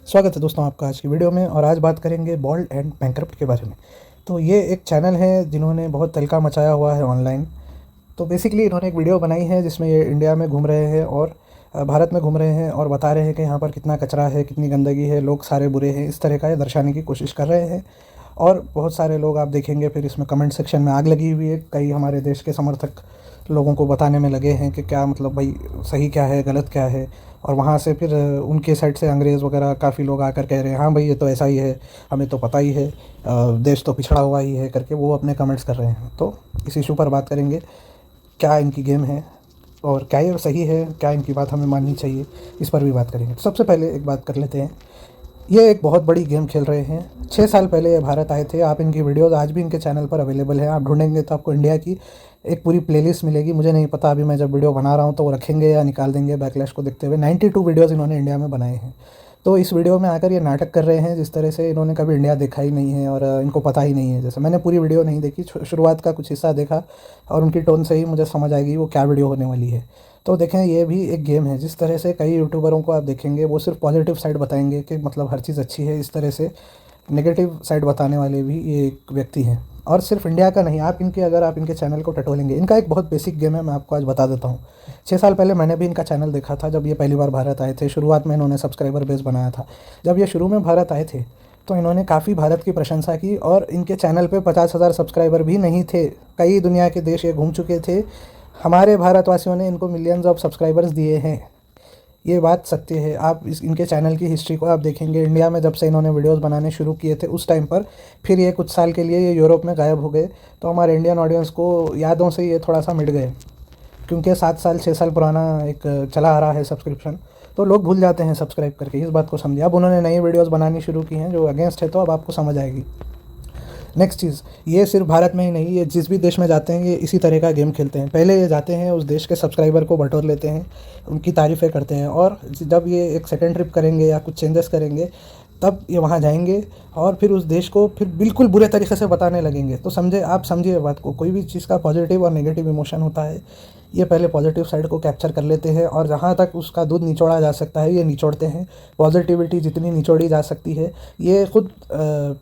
स्वागत है दोस्तों आपका आज की वीडियो में। और आज बात करेंगे बॉल्ड एंड बैंकरप्ट के बारे में। तो ये एक चैनल है जिन्होंने बहुत तहलका मचाया हुआ है ऑनलाइन। तो बेसिकली इन्होंने एक वीडियो बनाई है जिसमें ये इंडिया में घूम रहे हैं और भारत में घूम रहे हैं और बता रहे हैं कि यहाँ पर कितना कचरा है, कितनी गंदगी है, लोग सारे बुरे हैं, इस तरह का ये दर्शाने की कोशिश कर रहे हैं। और बहुत सारे लोग आप देखेंगे फिर इसमें कमेंट सेक्शन में आग लगी हुई है। कई हमारे देश के समर्थक लोगों को बताने में लगे हैं कि क्या मतलब भाई सही क्या है, गलत क्या है। और वहाँ से फिर उनके साइड से अंग्रेज़ वगैरह काफ़ी लोग आकर कह रहे हैं हाँ भाई ये तो ऐसा ही है, हमें तो पता ही है, देश तो पिछड़ा हुआ ही है करके वो अपने कमेंट्स कर रहे हैं। तो इस इशू पर बात करेंगे, क्या इनकी गेम है और क्या ये सही है, क्या इनकी बात हमें माननी चाहिए, इस पर भी बात करेंगे। तो सबसे पहले एक बात कर लेते हैं, ये एक बहुत बड़ी गेम खेल रहे हैं। 6 साल पहले ये भारत आए थे। आप इनकी वीडियोस आज भी इनके चैनल पर अवेलेबल है, आप ढूंढेंगे तो आपको इंडिया की एक पूरी प्लेलिस्ट मिलेगी। मुझे नहीं पता अभी मैं जब वीडियो बना रहा हूँ तो वो रखेंगे या निकाल देंगे बैकलैश को देखते हुए। 92 वीडियोस इन्होंने इंडिया में बनाए हैं। तो इस वीडियो में आकर ये नाटक कर रहे हैं जिस तरह से इन्होंने कभी इंडिया देखा ही नहीं है और इनको पता ही नहीं है। जैसे मैंने पूरी वीडियो नहीं देखी, शुरुआत का कुछ हिस्सा देखा और उनकी टोन से ही मुझे समझ आएगी वो क्या वीडियो होने वाली है। तो देखें, ये भी एक गेम है। जिस तरह से कई यूट्यूबरों को आप देखेंगे वो सिर्फ पॉजिटिव साइड बताएंगे कि मतलब हर चीज़ अच्छी है, इस तरह से नेगेटिव साइड बताने वाले भी ये एक व्यक्ति हैं। और सिर्फ इंडिया का नहीं, अगर आप इनके चैनल को टटोलेंगे, इनका एक बहुत बेसिक गेम है, मैं आपको आज बता देता हूँ। 6 साल पहले मैंने भी इनका चैनल देखा था जब ये पहली बार भारत आए थे। शुरुआत में इन्होंने सब्सक्राइबर बेस बनाया था। जब ये शुरू में भारत आए थे तो इन्होंने काफ़ी भारत की प्रशंसा की और इनके चैनल पे 50,000 सब्सक्राइबर भी नहीं थे। कई दुनिया के देश ये घूम चुके थे। हमारे भारतवासियों ने इनको मिलियंस ऑफ सब्सक्राइबर्स दिए हैं, ये बात सत्य है। आप इनके चैनल की हिस्ट्री को आप देखेंगे, इंडिया में जब से इन्होंने वीडियोस बनाने शुरू किए थे उस टाइम पर, फिर ये कुछ साल के लिए ये यूरोप में गायब हो गए। तो हमारे इंडियन ऑडियंस को यादों से ये थोड़ा सा मिट गए, क्योंकि 7 साल 6 साल पुराना एक चला आ रहा है सब्सक्रिप्शन। तो लोग भूल जाते हैं सब्सक्राइब करके, इस बात को समझिए। अब उन्होंने नई वीडियोज़ बनानी शुरू की हैं जो अगेंस्ट है, तो अब आपको समझ आएगी। नेक्स्ट चीज़, ये सिर्फ भारत में ही नहीं, ये जिस भी देश में जाते हैं ये इसी तरह का गेम खेलते हैं। पहले ये जाते हैं उस देश के सब्सक्राइबर को बटोर लेते हैं, उनकी तारीफ़ें करते हैं, और जब ये एक सेकंड ट्रिप करेंगे या कुछ चेंजेस करेंगे तब ये वहाँ जाएंगे और फिर उस देश को फिर बिल्कुल बुरे तरीके से बताने लगेंगे। तो आप समझिए बात को, कोई भी चीज़ का पॉजिटिव और नेगेटिव इमोशन होता है। ये पहले पॉजिटिव साइड को कैप्चर कर लेते हैं और जहाँ तक उसका दूध निचोड़ा जा सकता है ये निचोड़ते हैं। पॉजिटिविटी जितनी निचोड़ी जा सकती है, ये खुद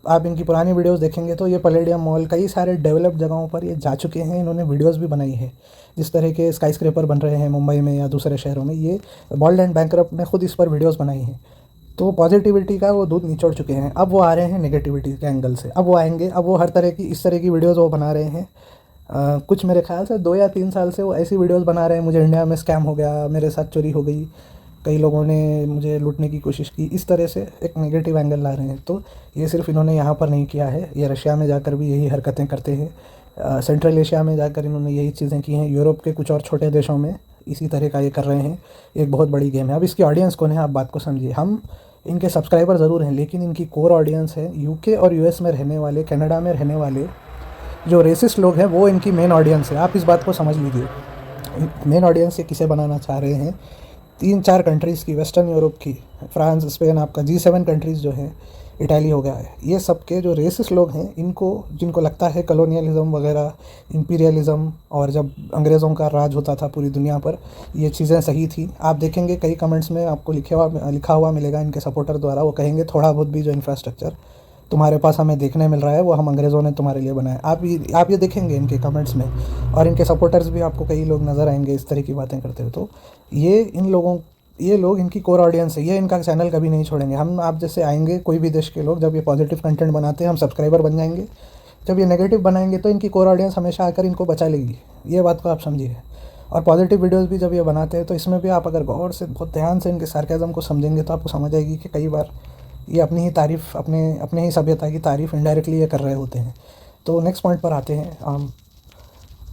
आप इनकी पुरानी वीडियोस देखेंगे तो ये पैलेडियम मॉल, कई सारे डेवलप्ड जगहों पर ये जा चुके हैं, इन्होंने वीडियोस भी बनाई है। जिस तरह के स्काई स्क्रैपर बन रहे हैं मुंबई में या दूसरे शहरों में, ये बॉल्ड एंड बैंकरप्ट ने खुद इस पर वीडियोस बनाई हैं। तो पॉजिटिविटी का वो दूध निचोड़ चुके हैं। अब वो आ रहे हैं नेगेटिविटी के एंगल से। अब वो आएंगे, अब वो हर तरह की इस तरह की वीडियोस वो बना रहे हैं। कुछ मेरे ख्याल से 2 या 3 साल से वो ऐसी वीडियोस बना रहे हैं, मुझे इंडिया में स्कैम हो गया, मेरे साथ चोरी हो गई, कई लोगों ने मुझे लूटने की कोशिश की, इस तरह से एक नेगेटिव एंगल ला रहे हैं। तो ये सिर्फ इन्होंने यहाँ पर नहीं किया है, ये रशिया में जाकर भी यही हरकतें करते हैं। सेंट्रल एशिया में जाकर इन्होंने यही चीज़ें की हैं। यूरोप के कुछ और छोटे देशों में इसी तरह का ये कर रहे हैं। एक बहुत बड़ी गेम है। अब इसकी ऑडियंस कौन है, आप बात को समझिए। हम इनके सब्सक्राइबर ज़रूर हैं, लेकिन इनकी कोर ऑडियंस है यूके और यूएस में रहने वाले, कनाडा में रहने वाले जो रेसिस्ट लोग हैं, वो इनकी मेन ऑडियंस है। आप इस बात को समझ लीजिए। मेन ऑडियंस ये किसे बनाना चाह रहे हैं? 3-4 कंट्रीज़ की, वेस्टर्न यूरोप की, फ्रांस, स्पेन, आपका G7 कंट्रीज़ जो है, इटाली हो गया है, ये सब के जो रेसिस्ट लोग हैं, इनको जिनको लगता है कॉलोनियलिज़म वगैरह, इंपीरियलिज़म, और जब अंग्रेज़ों का राज होता था पूरी दुनिया पर ये चीज़ें सही थी। आप देखेंगे कई कमेंट्स में आपको लिखा हुआ मिलेगा इनके सपोर्टर द्वारा, वो कहेंगे थोड़ा बहुत भी जो इंफ्रास्ट्रक्चर तुम्हारे पास हमें देखने मिल रहा है वो हम अंग्रेज़ों ने तुम्हारे लिए बनाया। आप ये देखेंगे इनके कमेंट्स में, और इनके सपोर्टर्स भी आपको कई लोग नज़र आएंगे इस तरह की बातें करते हुए। तो ये लोग इनकी कोर ऑडियंस है, ये इनका चैनल कभी नहीं छोड़ेंगे। हम आप जैसे आएंगे, कोई भी देश के लोग, जब ये पॉजिटिव कंटेंट बनाते हैं हम सब्सक्राइबर बन जाएंगे, जब ये नेगेटिव बनाएंगे तो इनकी कोर ऑडियंस हमेशा आकर इनको बचा लेगी। ये बात को आप समझिए। और पॉजिटिव वीडियोस भी जब ये बनाते हैं तो इसमें भी आप अगर गौर से बहुत ध्यान से इनके सार्केज़म को समझेंगे तो आपको समझ आएगी कि कई बार ये अपनी ही तारीफ़, अपने ही सभ्यता की तारीफ़ इनडायरेक्टली ये कर रहे होते हैं। तो नेक्स्ट पॉइंट पर आते हैं।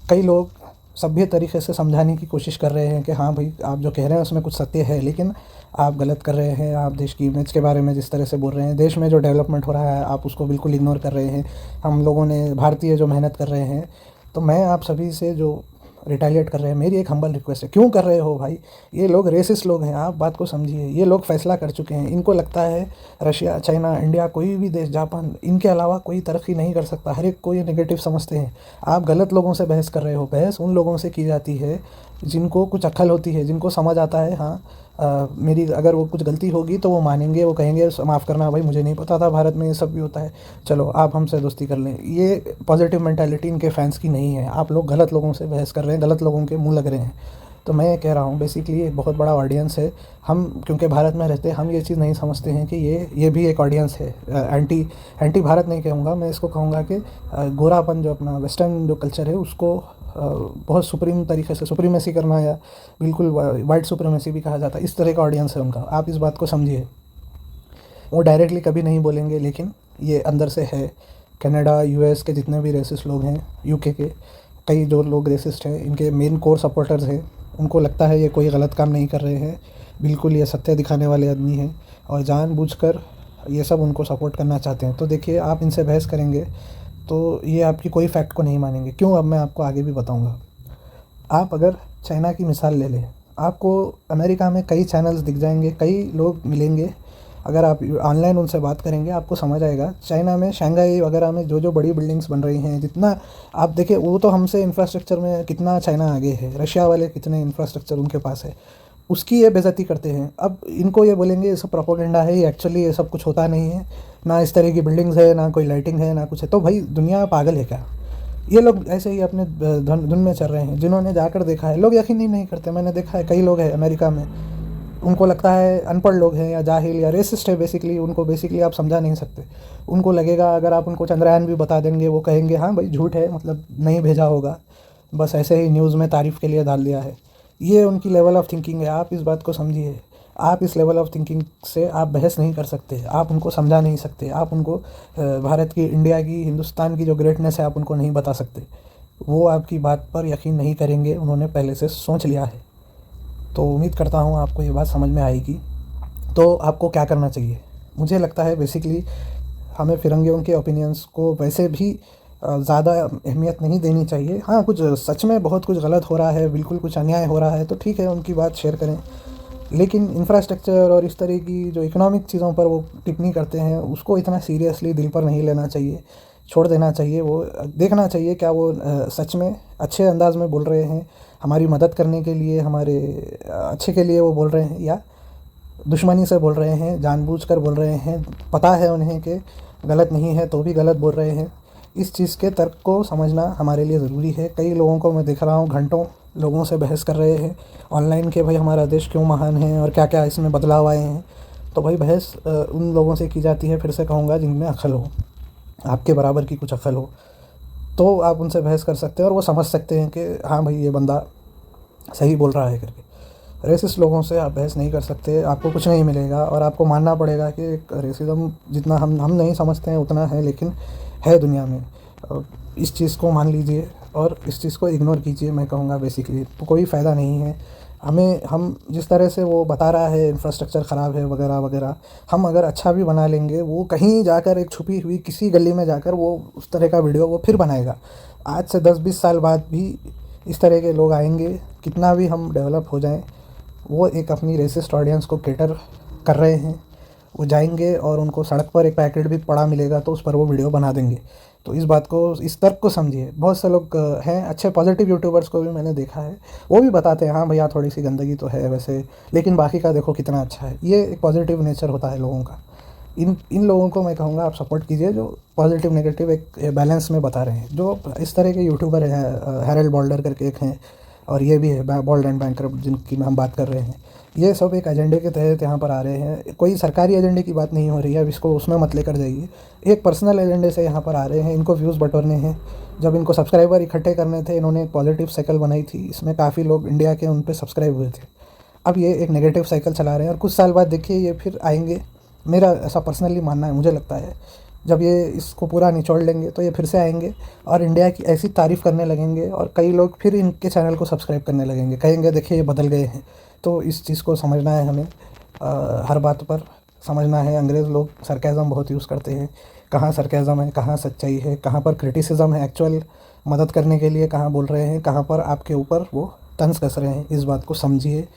कई लोग सभ्य तरीके से समझाने की कोशिश कर रहे हैं कि हाँ भाई आप जो कह रहे हैं उसमें कुछ सत्य है, लेकिन आप गलत कर रहे हैं। आप देश की इमेज के बारे में जिस तरह से बोल रहे हैं, देश में जो डेवलपमेंट हो रहा है आप उसको बिल्कुल इग्नोर कर रहे हैं। हम लोगों ने, भारतीय जो मेहनत कर रहे हैं, तो मैं आप सभी से जो रिटेलिएट कर रहे हैं। मेरी एक हम्बल रिक्वेस्ट है, क्यों कर रहे हो भाई? ये लोग रेसिस्ट लोग हैं, आप बात को समझिए। ये लोग फैसला कर चुके हैं, इनको लगता है रशिया, चाइना, इंडिया, कोई भी देश, जापान, इनके अलावा कोई तरक्की नहीं कर सकता। हर एक को ये नेगेटिव समझते हैं। आप गलत लोगों से बहस कर रहे हो। बहस उन लोगों से की जाती है जिनको कुछ अक्ल होती है, जिनको समझ आता है। हाँ, मेरी अगर वो कुछ गलती होगी तो वो मानेंगे, वो कहेंगे माफ़ करना भाई, मुझे नहीं पता था भारत में ये सब भी होता है, चलो आप हमसे दोस्ती कर लें। ये पॉजिटिव मेंटालिटी इनके फैंस की नहीं है। आप लोग गलत लोगों से बहस कर रहे हैं, गलत लोगों के मुंह लग रहे हैं। तो मैं ये कह रहा हूँ, बेसिकली एक बहुत बड़ा ऑडियंस है। हम क्योंकि भारत में रहते हैं, हम ये चीज़ नहीं समझते हैं कि ये भी एक ऑडियंस है। एंटी एंटी भारत नहीं कहूँगा मैं, इसको कहूँगा कि गोरापन जो अपना वेस्टर्न जो कल्चर है उसको बहुत सुप्रीम तरीके से सुप्रीमेसी करना, या बिल्कुल वाइट सुप्रीमेसी भी कहा जाता है, इस तरह का ऑडियंस है उनका। आप इस बात को समझिए। वो डायरेक्टली कभी नहीं बोलेंगे, लेकिन ये अंदर से है। कनाडा, यूएस के जितने भी रेसिस्ट लोग हैं, यूके के कई जो लोग रेसिस्ट हैं, इनके मेन कोर सपोर्टर्स हैं। उनको लगता है ये कोई गलत काम नहीं कर रहे हैं, बिल्कुल ये सत्य दिखाने वाले आदमी हैं, और जानबूझकर ये सब उनको सपोर्ट करना चाहते हैं। तो देखिए, आप इनसे बहस करेंगे तो ये आपकी कोई फैक्ट को नहीं मानेंगे। क्यों? अब मैं आपको आगे भी बताऊँगा। आप अगर चाइना की मिसाल ले लें, आपको अमेरिका में कई चैनल्स दिख जाएंगे, कई लोग मिलेंगे। अगर आप ऑनलाइन उनसे बात करेंगे आपको समझ आएगा। चाइना में, शंघाई वगैरह में जो जो बड़ी बिल्डिंग्स बन रही हैं, जितना आप देखिए, वो तो हमसे इंफ्रास्ट्रक्चर में कितना चाइना आगे है। रशिया वाले कितने इंफ्रास्ट्रक्चर उनके पास है, उसकी ये बेइज्जती करते हैं। अब इनको ये बोलेंगे ये सब प्रोपेगेंडा है, ये एक्चुअली ये सब कुछ होता नहीं है, ना इस तरह की बिल्डिंग्स है, ना कोई लाइटिंग है, ना कुछ है। तो भाई दुनिया पागल है क्या? ये लोग ऐसे ही अपने धुन में चल रहे हैं। जिन्होंने जाकर देखा है, लोग यकीन ही नहीं करते। मैंने देखा है, कई लोग हैं अमेरिका में, उनको लगता है अनपढ़ लोग हैं या जाहिल या रेसिस्ट है। बेसिकली उनको बेसिकली आप समझा नहीं सकते। उनको लगेगा अगर आप उनको चंद्रयान भी बता देंगे, वो कहेंगे हाँ भाई झूठ है, मतलब नहीं भेजा होगा, बस ऐसे ही न्यूज़ में तारीफ़ के लिए डाल दिया है। ये उनकी लेवल ऑफ़ थिंकिंग है। आप इस बात को समझिए। आप इस लेवल ऑफ़ थिंकिंग से आप बहस नहीं कर सकते, आप उनको समझा नहीं सकते, आप उनको भारत की, इंडिया की, हिंदुस्तान की जो ग्रेटनेस है आप उनको नहीं बता सकते। वो आपकी बात पर यकीन नहीं करेंगे, उन्होंने पहले से सोच लिया है। तो उम्मीद करता हूँ आपको ये बात समझ में आएगी। तो आपको क्या करना चाहिए? मुझे लगता है बेसिकली हमें फिरंगियों के ओपिनियंस को वैसे भी ज़्यादा अहमियत नहीं देनी चाहिए। हाँ, कुछ सच में बहुत कुछ गलत हो रहा है, बिल्कुल कुछ अन्याय हो रहा है, तो ठीक है, उनकी बात शेयर करें। लेकिन इंफ्रास्ट्रक्चर और इस तरह की जो इकोनॉमिक चीज़ों पर वो टिप्पणी करते हैं, उसको इतना सीरियसली दिल पर नहीं लेना चाहिए, छोड़ देना चाहिए। वो देखना चाहिए क्या वो सच में अच्छे अंदाज में बोल रहे हैं, हमारी मदद करने के लिए, हमारे अच्छे के लिए वो बोल रहे हैं, या दुश्मनी से बोल रहे हैं, जानबूझकर बोल रहे हैं, पता है उन्हें कि गलत नहीं है तो भी गलत बोल रहे हैं। इस चीज़ के तर्क को समझना हमारे लिए ज़रूरी है। कई लोगों को मैं देख रहा हूँ, घंटों लोगों से बहस कर रहे हैं ऑनलाइन के भाई हमारा देश क्यों महान है और क्या क्या इसमें बदलाव आए हैं। तो भाई बहस उन लोगों से की जाती है, फिर से कहूँगा, जिनमें अक्ल हो, आपके बराबर की कुछ अक्ल हो, तो आप उनसे बहस कर सकते हैं और वो समझ सकते हैं कि हाँ भाई ये बंदा सही बोल रहा है करके। रेसिस्ट लोगों से आप बहस नहीं कर सकते, आपको कुछ नहीं मिलेगा, और आपको मानना पड़ेगा कि रेसिज्म जितना हम नहीं समझते हैं उतना है, लेकिन है दुनिया में। इस चीज़ को मान लीजिए और इस चीज़ को इग्नोर कीजिए। मैं कहूँगा बेसिकली तो कोई फ़ायदा नहीं है। हम जिस तरह से वो बता रहा है इंफ्रास्ट्रक्चर ख़राब है वगैरह वगैरह, हम अगर अच्छा भी बना लेंगे, वो कहीं जाकर एक छुपी हुई किसी गली में जाकर वो उस तरह का वीडियो वो फिर बनाएगा। आज से 10-20 साल बाद भी इस तरह के लोग आएंगे, कितना भी हम डेवलप हो जाएं, वो एक अपनी रेसिस्ट ऑडियंस को कैटर कर रहे हैं। वो जाएंगे और उनको सड़क पर एक पैकेट भी पड़ा मिलेगा तो उस पर वो वीडियो बना देंगे। तो इस बात को, इस तर्क को समझिए। बहुत से लोग हैं, अच्छे पॉजिटिव यूट्यूबर्स को भी मैंने देखा है, वो भी बताते हैं हाँ भैया थोड़ी सी गंदगी तो है वैसे, लेकिन बाकी का देखो कितना अच्छा है। ये एक पॉजिटिव नेचर होता है लोगों का। इन लोगों को मैं कहूँगा आप सपोर्ट कीजिए, जो पॉजिटिव नेगेटिव एक बैलेंस में बता रहे हैं। जो इस तरह के यूट्यूबर हैं, हैरल्ड बॉल्डर करके एक हैं, और ये भी है बोल्ड एंड बैंकरप्ट जिनकी हम बात कर रहे हैं, ये सब एक एजेंडे के तहत यहाँ पर आ रहे हैं। कोई सरकारी एजेंडे की बात नहीं हो रही है, अब इसको उसमें मत लेकर जाइए। एक पर्सनल एजेंडे से यहाँ पर आ रहे हैं, इनको व्यूज़ बटोरने हैं। जब इनको सब्सक्राइबर इकट्ठे करने थे, इन्होंने एक पॉजिटिव साइकिल बनाई थी, इसमें काफ़ी लोग इंडिया के उन पर सब्सक्राइब हुए थे। अब ये एक नेगेटिव साइकिल चला रहे हैं, और कुछ साल बाद देखिए ये फिर आएंगे। मेरा ऐसा पर्सनली मानना है, मुझे लगता है जब ये इसको पूरा निचोड़ लेंगे तो ये फिर से आएंगे और इंडिया की ऐसी तारीफ़ करने लगेंगे, और कई लोग फिर इनके चैनल को सब्सक्राइब करने लगेंगे, कहेंगे देखिए ये बदल गए हैं। तो इस चीज़ को समझना है हमें। हर बात पर समझना है। अंग्रेज़ लोग सरकैज़म बहुत यूज़ करते हैं, कहाँ सरकैज़म है, कहाँ सच्चाई है, कहाँ पर क्रिटिसिज़्म है एक्चुअल मदद करने के लिए, कहाँ बोल रहे हैं, कहाँ पर आपके ऊपर वो तंज़ कस रहे हैं। इस बात को समझिए।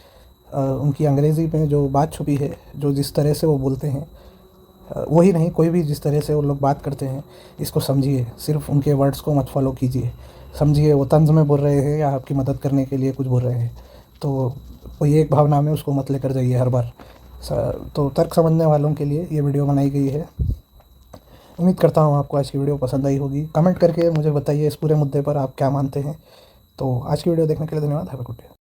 उनकी अंग्रेज़ी में जो बात छुपी है, जो जिस तरह से वो बोलते हैं, वही नहीं, कोई भी जिस तरह से वो लोग बात करते हैं, इसको समझिए। सिर्फ़ उनके वर्ड्स को मत फ़ॉलो कीजिए। समझिए वो तंज़ में बोल रहे हैं या आपकी मदद करने के लिए कुछ बोल रहे हैं। तो कोई एक भावना में उसको मत लेकर जाइए हर बार। तो तर्क समझने वालों के लिए ये वीडियो बनाई गई है। उम्मीद करता हूँ आपको आज की वीडियो पसंद आई होगी। कमेंट करके मुझे बताइए इस पूरे मुद्दे पर आप क्या मानते हैं। तो आज की वीडियो देखने के लिए धन्यवाद। Have a good day.